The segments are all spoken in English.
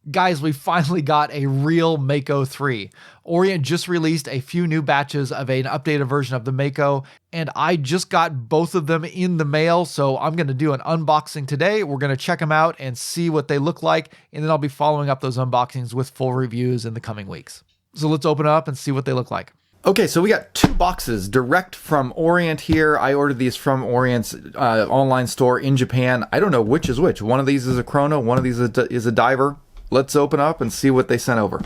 Guys, we finally got a real Mako 3. Orient just released a few new batches of an updated version of the Mako, and I just got both of them in the mail, so I'm going to do an unboxing today. We're going to check them out and see what they look like, and then I'll be following up those unboxings with full reviews in the coming weeks. So let's open up and see what they look like. Okay, so we got 2 boxes direct from Orient here. I ordered these from Orient's online store in Japan. I don't know which is which. One of these is a Chrono, one of these is a diver. Let's open up and see what they sent over.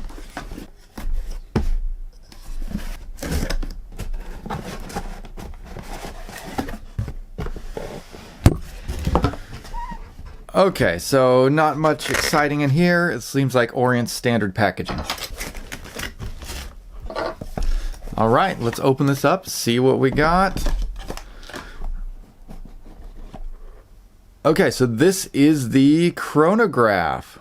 Okay, so not much exciting in here. It seems like Orient's standard packaging. All right, let's open this up, see what we got. Okay, so this is the chronograph.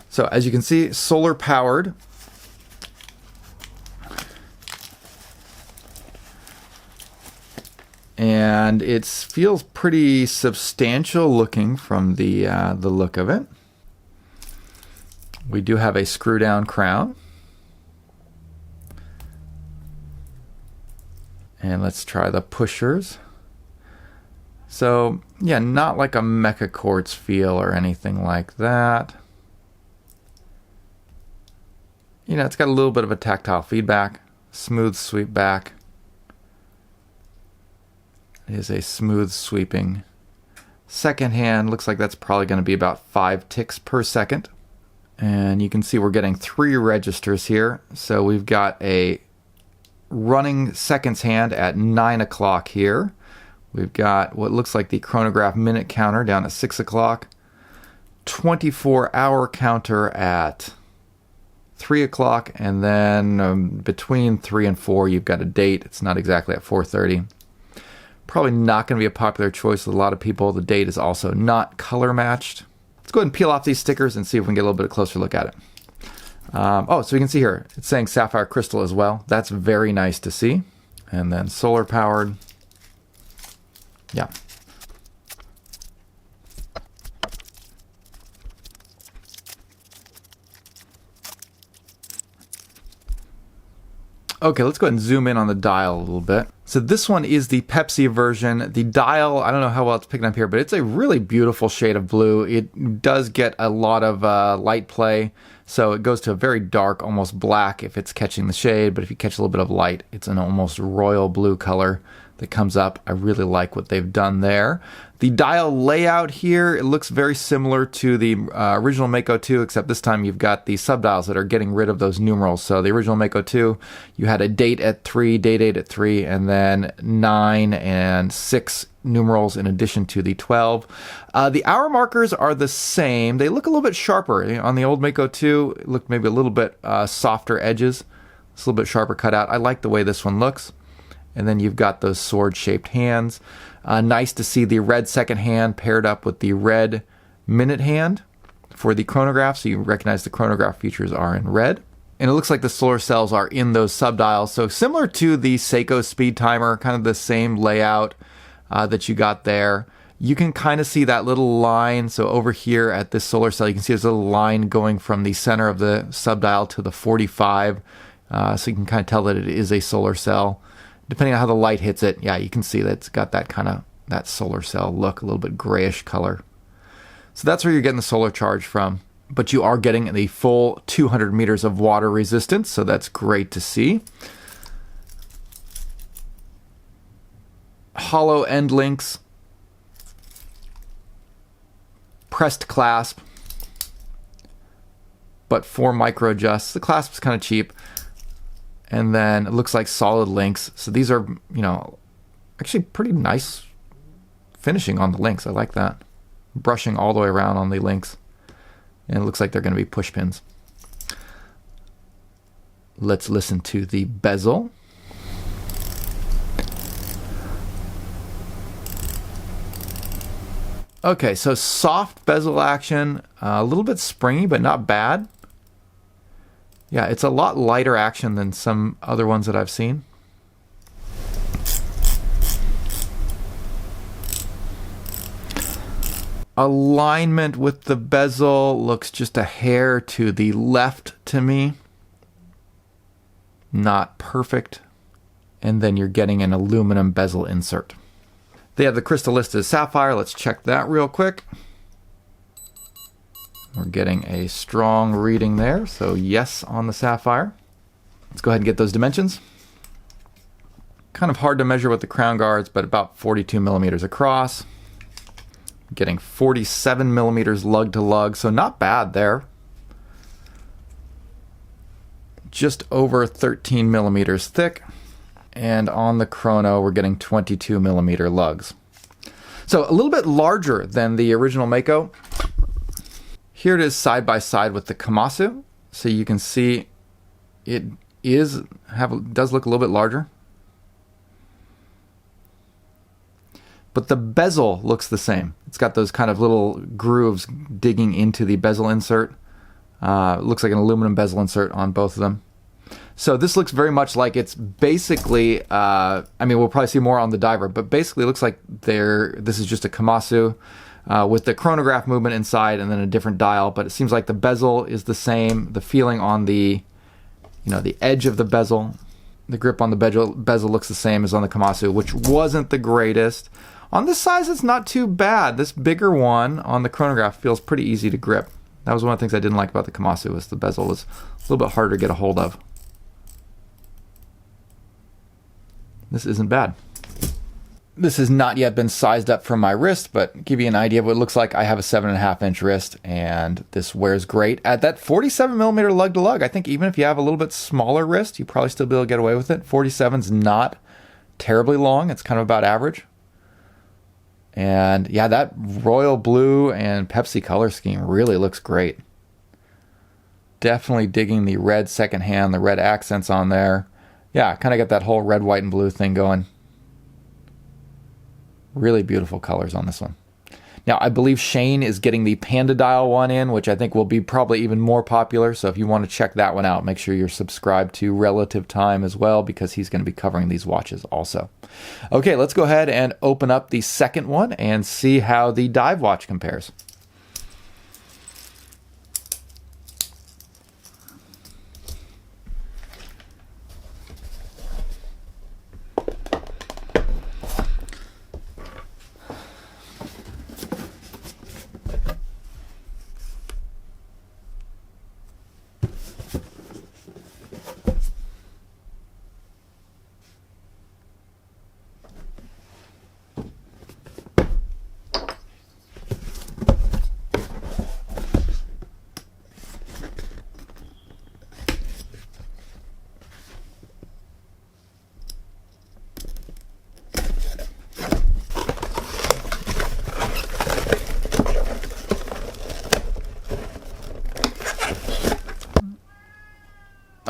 So as you can see, solar powered. And it feels pretty substantial looking from the look of it. We do have a screw down crown. And let's try the pushers. So yeah, not like a Mecha Quartz feel or anything like that. You know, it's got a little bit of a tactile feedback, smooth sweep back. It is a smooth sweeping second hand. Looks like that's probably going to be about 5 ticks per second. And you can see we're getting 3 registers here. So we've got a running seconds hand at 9 o'clock here. We've got what looks like the chronograph minute counter down at 6 o'clock. 24-hour counter at 3 o'clock, and then between 3 and 4 you've got a date. It's not exactly at 4:30. Probably not going to be a popular choice with a lot of people. The date is also not color matched. Let's go ahead and peel off these stickers and see if we can get a little bit closer look at it. Oh, so you can see here it's saying Sapphire Crystal as well. That's very nice to see. And then solar powered. Yeah. Okay, let's go ahead and zoom in on the dial a little bit. So this one is the Pepsi version. The dial, I don't know how well it's picking up here, but it's a really beautiful shade of blue. It does get a lot of light play, so it goes to a very dark, almost black if it's catching the shade, but if you catch a little bit of light, it's an almost royal blue color that comes up. I really like what they've done there. The dial layout here, it looks very similar to the original Mako 2, except this time you've got the subdials that are getting rid of those numerals. So the original Mako 2, you had a date at 3, date 8 at 3, and then 9 and 6 numerals in addition to the 12. The hour markers are the same. They look a little bit sharper. On the old Mako 2, it looked maybe a little bit softer edges. It's a little bit sharper cut out. I like the way this one looks. And then you've got those sword-shaped hands. Nice to see the red second hand paired up with the red minute hand for the chronograph. So you recognize the chronograph features are in red. And it looks like the solar cells are in those subdials. So similar to the Seiko speed timer, kind of the same layout that you got there. You can kind of see that little line. So over here at this solar cell, you can see there's a little line going from the center of the subdial to the 45. So you can kind of tell that it is a solar cell. Depending on how the light hits it, yeah, you can see that it's got that kind of that solar cell look, a little bit grayish color. So that's where you're getting the solar charge from. But you are getting the full 200 meters of water resistance, so that's great to see. Hollow end links. Pressed clasp. But 4 micro adjusts. The clasp is kind of cheap. And then it looks like solid links. So these are, you know, actually pretty nice finishing on the links. I like that. Brushing all the way around on the links. And it looks like they're going to be push pins. Let's listen to the bezel. Okay, so soft bezel action, a little bit springy, but not bad. Yeah, it's a lot lighter action than some other ones that I've seen. alignment with the bezel looks just a hair to the left to me. Not perfect. And then you're getting an aluminum bezel insert. They have the crystal listed as sapphire. Let's check that real quick. We're getting a strong reading there, so yes on the sapphire. Let's go ahead and get those dimensions. Kind of hard to measure with the crown guards, but about 42 millimeters across. Getting 47 millimeters lug to lug, so not bad there. Just over 13 millimeters thick. And on the Chrono, we're getting 22 millimeter lugs. So a little bit larger than the original Mako. Here it is side by side with the Komatsu. So you can see it does look a little bit larger. But the bezel looks the same. It's got those kind of little grooves digging into the bezel insert. It looks like an aluminum bezel insert on both of them. So this looks very much like it's basically, I mean, we'll probably see more on the diver, but basically it looks like this is just a Komatsu with the chronograph movement inside and then a different dial, but it seems like the bezel is the same. The feeling on the, the edge of the bezel, the grip on the bezel looks the same as on the Komatsu, which wasn't the greatest. On this size, it's not too bad. This bigger one on the chronograph feels pretty easy to grip. That was one of the things I didn't like about the Komatsu, was the bezel was a little bit harder to get a hold of. This isn't bad. This has not yet been sized up for my wrist, but give you an idea of what it looks like. I have a 7.5 inch wrist, and this wears great at that 47 millimeter lug to lug. I think even if you have a little bit smaller wrist, you probably still be able to get away with it. 47's not terribly long. It's kind of about average. And yeah, that royal blue and Pepsi color scheme really looks great. Definitely digging the red second hand, the red accents on there. Yeah, kind of got that whole red, white, and blue thing going. Really beautiful colors on this one. Now, I believe Shane is getting the Panda Dial one in, which I think will be probably even more popular. So if you want to check that one out, make sure you're subscribed to Relative Time as well, because he's going to be covering these watches also. Okay, let's go ahead and open up the second one and see how the dive watch compares.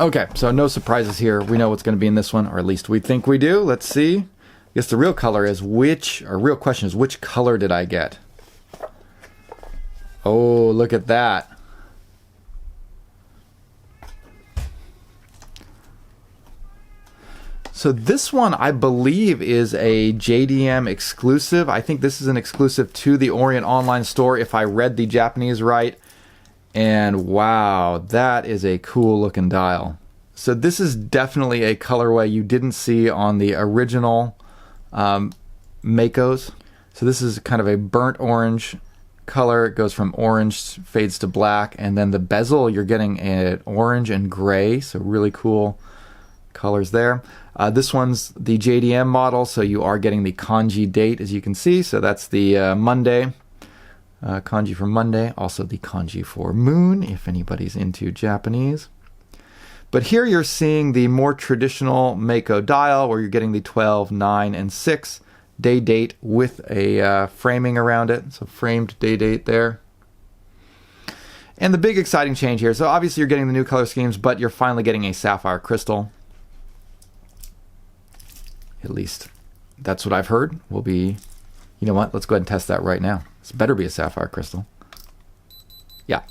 Okay, so no surprises here. We know what's going to be in this one, or at least we think we do. Let's see. I guess the real color is real question is, which color did I get? Oh, look at that. So this one, I believe, is a JDM exclusive. I think this is an exclusive to the Orient online store, if I read the Japanese right. And wow, that is a cool looking dial. So this is definitely a colorway you didn't see on the original Makos. So this is kind of a burnt orange color. It goes from orange, fades to black, and then the bezel, you're getting an orange and gray, so really cool colors there. This one's the JDM model, so you are getting the kanji date, as you can see. So that's the Monday. Kanji for Monday, also the kanji for moon, if anybody's into Japanese. But here you're seeing the more traditional Mako dial, where you're getting the 12, 9, and 6 day date with a framing around it. So framed day date there. And the big exciting change here, so obviously you're getting the new color schemes, but you're finally getting a sapphire crystal. At least that's what I've heard. Will be, you know what, let's go ahead and test that right now. This better be a sapphire crystal. Yeah,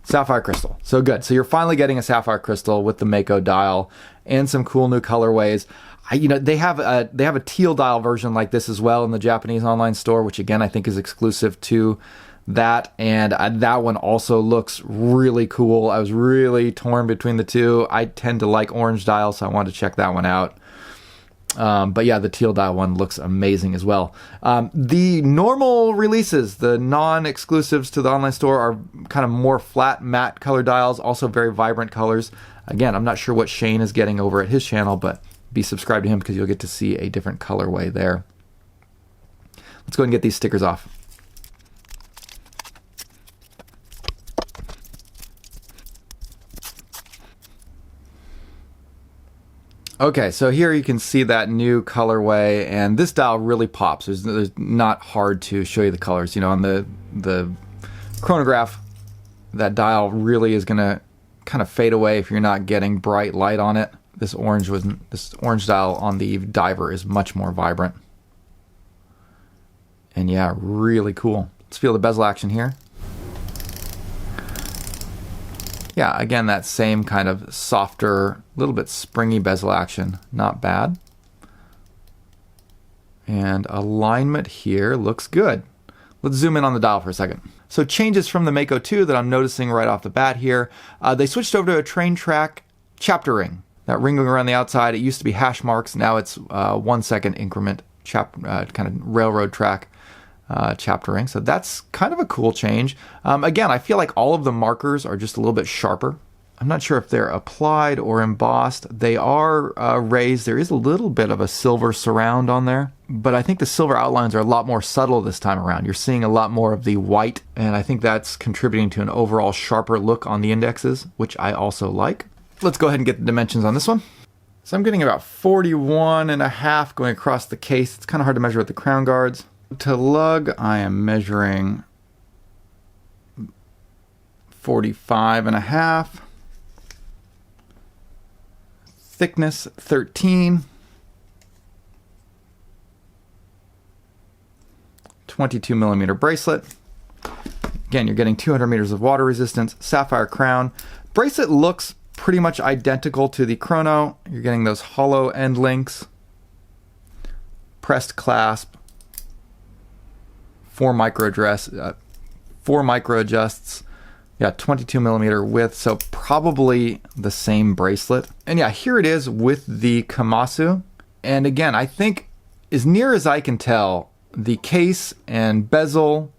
sapphire crystal. So good. So you're finally getting a sapphire crystal with the Mako dial and some cool new colorways. They have a teal dial version like this as well in the Japanese online store, which again I think is exclusive to that, and that one also looks really cool. I was really torn between the two. I tend to like orange dial, so I wanted to check that one out. But yeah, the teal dial one looks amazing as well. The normal releases, the non-exclusives to the online store, are kind of more flat matte color dials, also very vibrant colors. Again, I'm not sure what Shane is getting over at his channel, but be subscribed to him because you'll get to see a different colorway there. Let's go ahead and get these stickers off. Okay, so here you can see that new colorway, and this dial really pops. There's not hard to show you the colors. On the chronograph, that dial really is going to kind of fade away if you're not getting bright light on it. This orange dial on the diver is much more vibrant. And yeah, really cool. Let's feel the bezel action here. Yeah, again, that same kind of softer, little bit springy bezel action. Not bad. And alignment here looks good. Let's zoom in on the dial for a second. So changes from the Mako 2 that I'm noticing right off the bat here. They switched over to a train track chapter ring. That ring going around the outside, it used to be hash marks. Now it's 1 second increment kind of railroad track chapter ring. So that's kind of a cool change. Again, I feel like all of the markers are just a little bit sharper. I'm not sure if they're applied or embossed. They are raised. There is a little bit of a silver surround on there, but I think the silver outlines are a lot more subtle this time around. You're seeing a lot more of the white, and I think that's contributing to an overall sharper look on the indexes, which I also like. Let's go ahead and get the dimensions on this one. So I'm getting about 41.5 going across the case. It's kind of hard to measure with the crown guards. To lug, I am measuring 45.5. Thickness 13. 22 millimeter bracelet. Again, you're getting 200 meters of water resistance. Sapphire crown. Bracelet looks pretty much identical to the Chrono. You're getting those hollow end links. Pressed clasp. 4 micro adjusts. Yeah, 22 millimeter width, so probably the same bracelet. And yeah, here it is with the Komatsu. And again, I think as near as I can tell, the case and bezel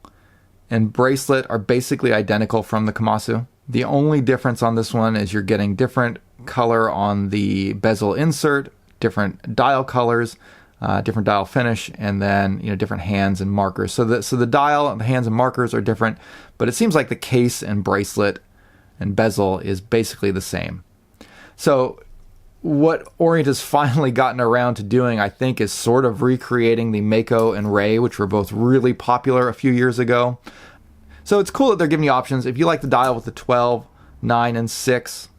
and bracelet are basically identical from the Komatsu. The only difference on this one is you're getting different color on the bezel insert, different dial colors, different dial finish, and then different hands and markers. So the dial and the hands and markers are different, but it seems like the case and bracelet and bezel is basically the same. So what Orient has finally gotten around to doing, I think, is sort of recreating the Mako and Ray, which were both really popular a few years ago. So it's cool that they're giving you options. If you like the dial with the 12, 9, and 6,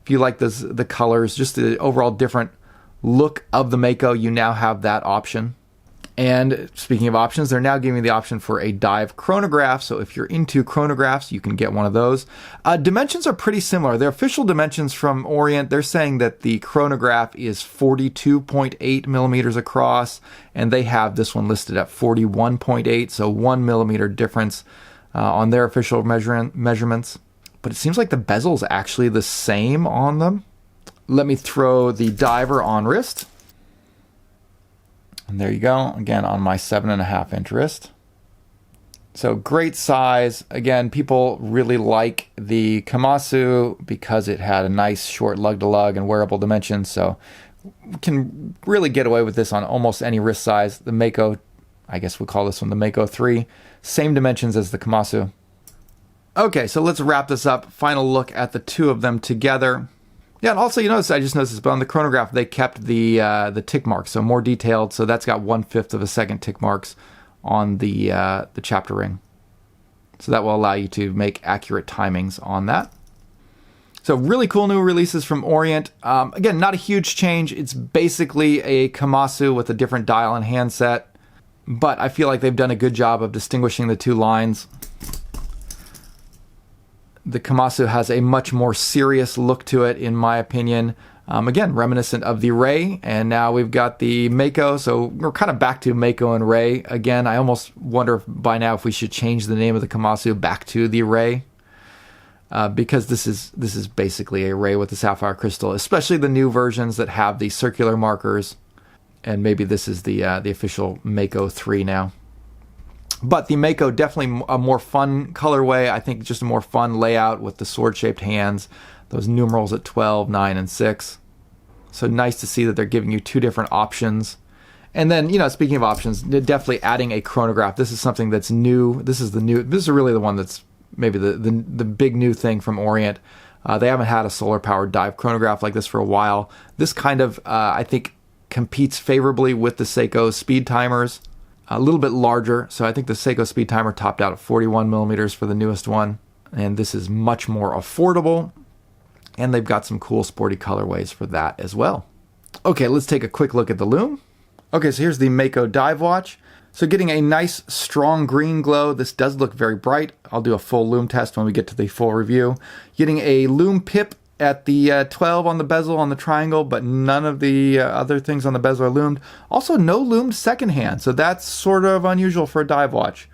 if you like the colors, just the overall different look of the Mako, you now have that option. And speaking of options, they're now giving you the option for a dive chronograph. So if you're into chronographs, you can get one of those. Dimensions are pretty similar. Their official dimensions from Orient, they're saying that the chronograph is 42.8 millimeters across, and they have this one listed at 41.8, so 1 millimeter difference on their official measurements. But it seems like the bezel is actually the same on them. Let me throw the diver on wrist. And there you go, again on my 7.5 inch wrist. So great size. Again, people really like the Komatsu because it had a nice short lug-to-lug and wearable dimensions. So we can really get away with this on almost any wrist size. The Mako, I guess we'll call this one the Mako 3. Same dimensions as the Komatsu. Okay, so let's wrap this up. Final look at the two of them together. Yeah, and also I just noticed this, but on the chronograph they kept the tick marks, so more detailed. So that's got 1/5 of a second tick marks on the chapter ring. So that will allow you to make accurate timings on that. So really cool new releases from Orient. Again, not a huge change. It's basically a Komatsu with a different dial and handset, but I feel like they've done a good job of distinguishing the two lines. The Komatsu has a much more serious look to it, in my opinion. Again, reminiscent of the Ray, and now we've got the Mako, so we're kind of back to Mako and Ray again. I almost wonder by now if we should change the name of the Komatsu back to the Ray, because this is basically a Ray with the Sapphire Crystal, especially the new versions that have the circular markers, and maybe this is the official Mako 3 now. But the Mako, definitely a more fun colorway. I think just a more fun layout with the sword-shaped hands, those numerals at 12, 9, and 6. So nice to see that they're giving you two different options. And then, speaking of options, definitely adding a chronograph. This is something that's new. This is really the one that's maybe the big new thing from Orient. They haven't had a solar-powered dive chronograph like this for a while. This kind of, I think, competes favorably with the Seiko speed timers. A little bit larger, so I think the Seiko speed timer topped out at 41 millimeters for the newest one. And this is much more affordable. And they've got some cool sporty colorways for that as well. Okay, let's take a quick look at the Lume. Okay, so here's the Mako dive watch. So getting a nice strong green glow. This does look very bright. I'll do a full Lume test when we get to the full review. Getting a Lume pip at the 12 on the bezel on the triangle, but none of the other things on the bezel are lumed. Also no lumed second hand, so that's sort of unusual for a dive watch.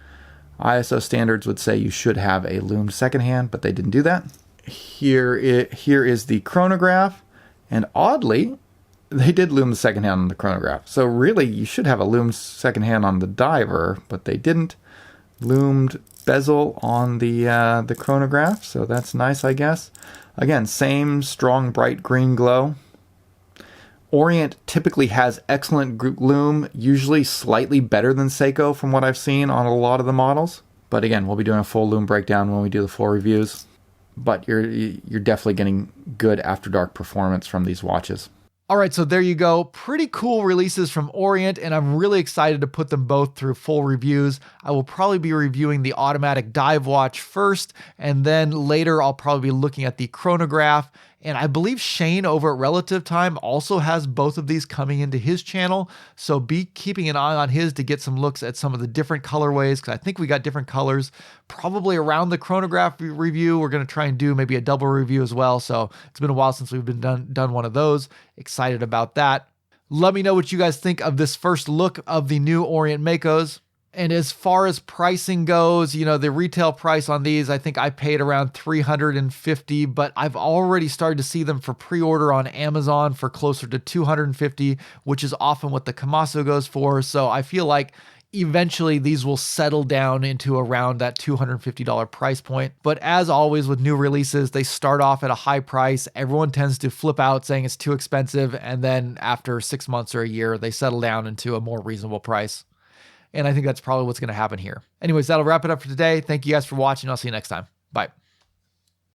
ISO standards would say you should have a lumed second hand, but they didn't do that. Here is the chronograph, and oddly, they did loom the second hand on the chronograph. So really, you should have a loomed second hand on the diver, but they didn't. Loomed bezel on the chronograph, so that's nice, I guess. Again, same strong, bright green glow. Orient typically has excellent lume, usually slightly better than Seiko from what I've seen on a lot of the models. But again, we'll be doing a full lume breakdown when we do the full reviews. But you're definitely getting good after dark performance from these watches. All right, so there you go. Pretty cool releases from Orient, and I'm really excited to put them both through full reviews. I will probably be reviewing the automatic dive watch first, and then later I'll probably be looking at the chronograph. And I believe Shane over at Relative Time also has both of these coming into his channel. So be keeping an eye on his to get some looks at some of the different colorways, because I think we got different colors. Probably around the chronograph review, we're going to try and do maybe a double review as well. So it's been a while since we've been done one of those. Excited about that. Let me know what you guys think of this first look of the new Orient Makos. And as far as pricing goes, the retail price on these, I think I paid around $350, but I've already started to see them for pre-order on Amazon for closer to $250, which is often what the Komatsu goes for. So I feel like eventually these will settle down into around that $250 price point. But as always with new releases, they start off at a high price. Everyone tends to flip out saying it's too expensive. And then after 6 months or a year, they settle down into a more reasonable price. And I think that's probably what's going to happen here. Anyways, that'll wrap it up for today. Thank you guys for watching. I'll see you next time. Bye.